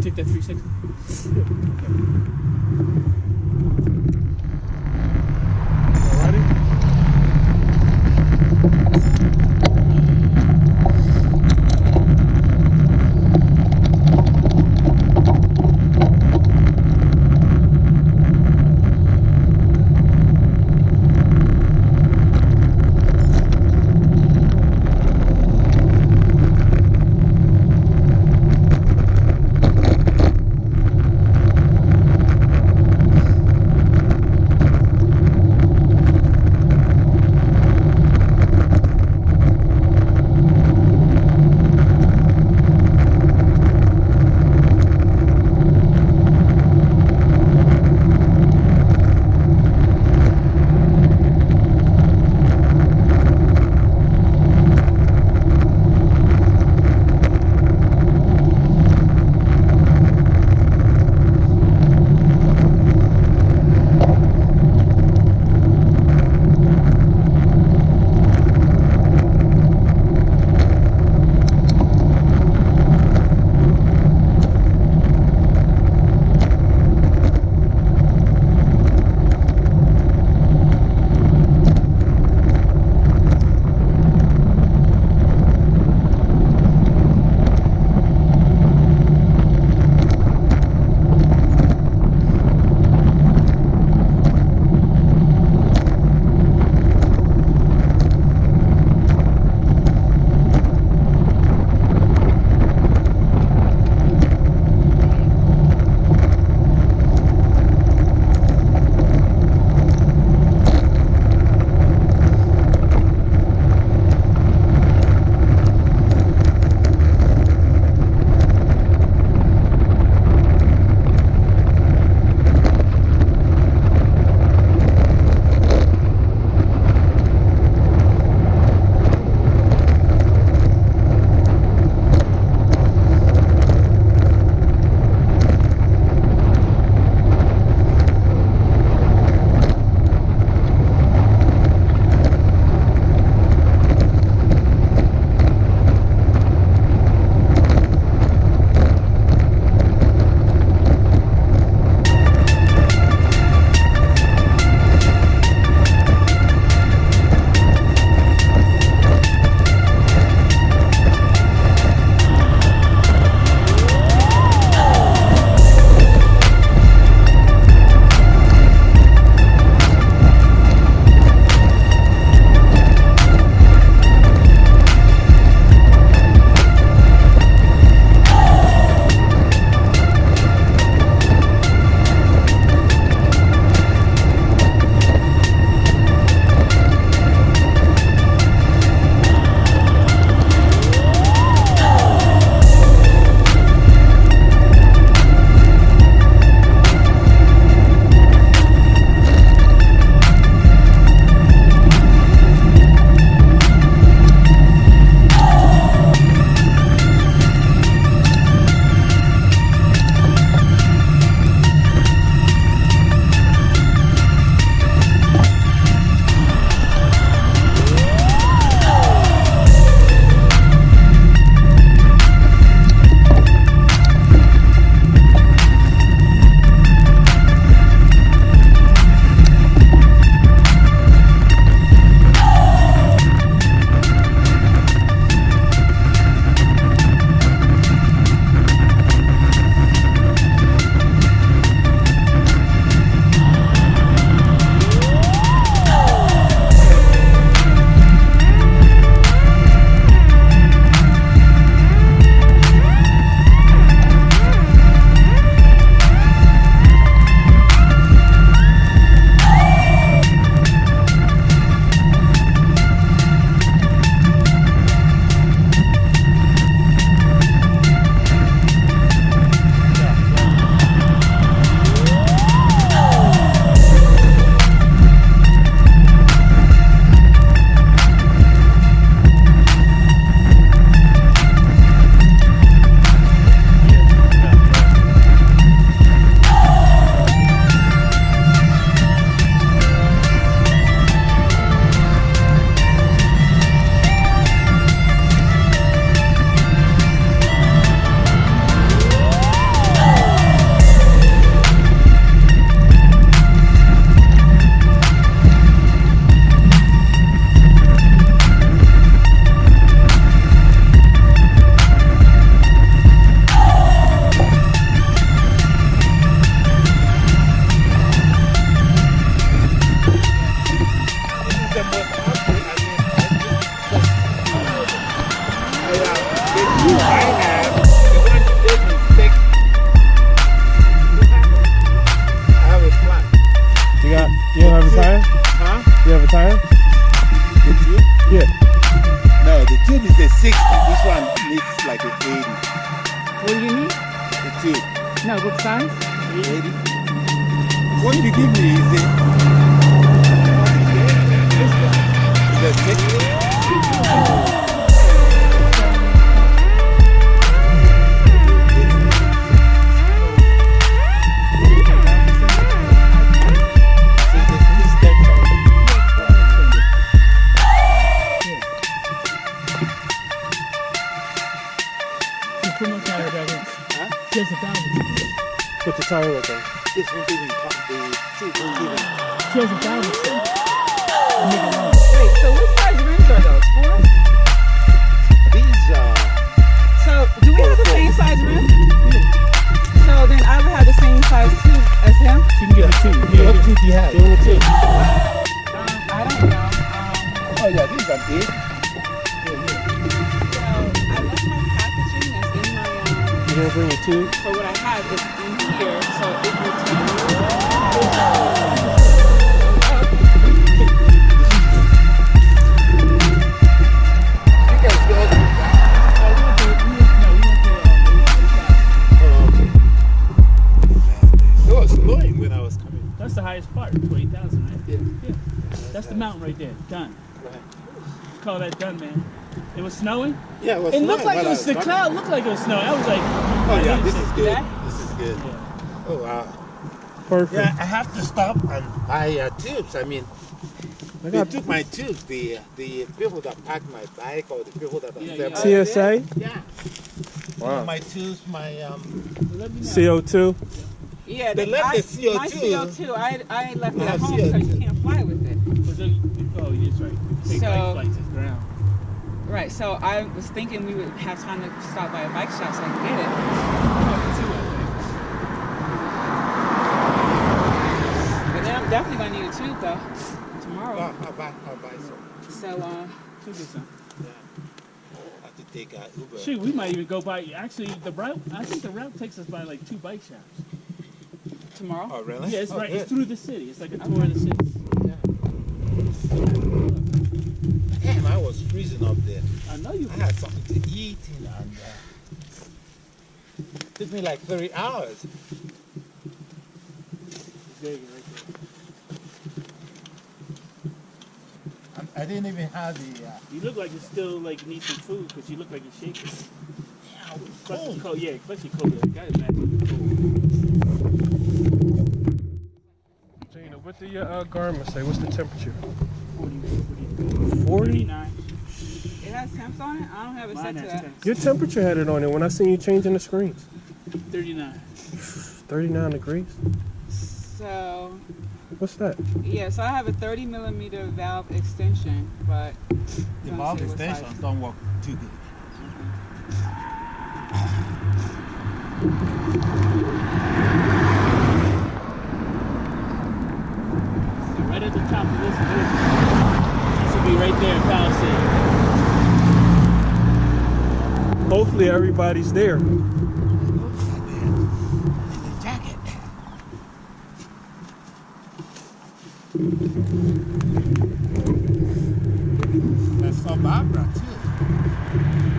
Take that 360. have the one that lives in 6. I have a flat. You don't have a tire? Huh? You have a tire? The tube? Yeah. No, the tube is a 60. This one needs like an 80. What do you need? The tube. No, what size? 80. What did you give me? Is it? Is it 60? Just a thousand. Put the tire with them. This one's even top. The tube is even. Just a thousand. Wait, so what size rims are those? 4? These are. So do we have the same size rim? Yeah. So then I would have the same size tube as him? You can get a 2. What tube do you have? Give him a 2. I don't know. Oh yeah, these are big. You gonna bring a 2? So what I have is in here, so it will tell It was snowing when I was coming. That's the highest part, 20,000, right? Yeah. That's the mountain right there, done. Right. Call that done, man. It was snowing? Yeah, it was It snowing. looked like while it I was, the coming. cloud looked like it was snowing. I was like, Oh yeah, this is good. Yeah. This is good. Yeah. Oh wow. Perfect. Yeah, I have to stop and buy tubes. I mean, I they got took my tubes. The people that pack my bike or the people that Yeah, accept yeah. TSA? Yeah. Wow. My tubes, my Let me know. CO2? Yeah, They left the CO2. My CO2, I left it I at have home because CO2. you can't fly with it. Oh, that's right. Take So- bike flights to the ground. Right, so I was thinking we would have time to stop by a bike shop so I can get it. But then I'm definitely going to need a tube though, tomorrow. I'll buy some. So, Should get some. Yeah. I have to take Uber. Shoot, we might even go by. Actually, the route. I think the route takes us by like 2 bike shops. tomorrow? Oh really? Yeah, it's Oh, right. good. It's through the city. It's like a tour of the city. Damn, I was freezing up there. I know you. I had something to eat and took me like 30 hours. There you go, right there. I didn't even have the. You look like you still like need some food because you look like you're shaking. Yeah, I was Especially cold. cold. Yeah, especially cold. You gotta imagine the cold. Gina, what do your garment say? What's the temperature? 40. 40? 39. It has temps on it? I don't have it Mine set to has that. 10. Your temperature had it on it when I seen you changing the screens. 39. 39 degrees? So, What's that? yeah, so I have a 30 millimeter valve extension, but The don't valve say what size. extensions don't work too good. So right at the top of this should be right there in Palisade. Hopefully everybody's there. In the jacket. That's so Barbara too.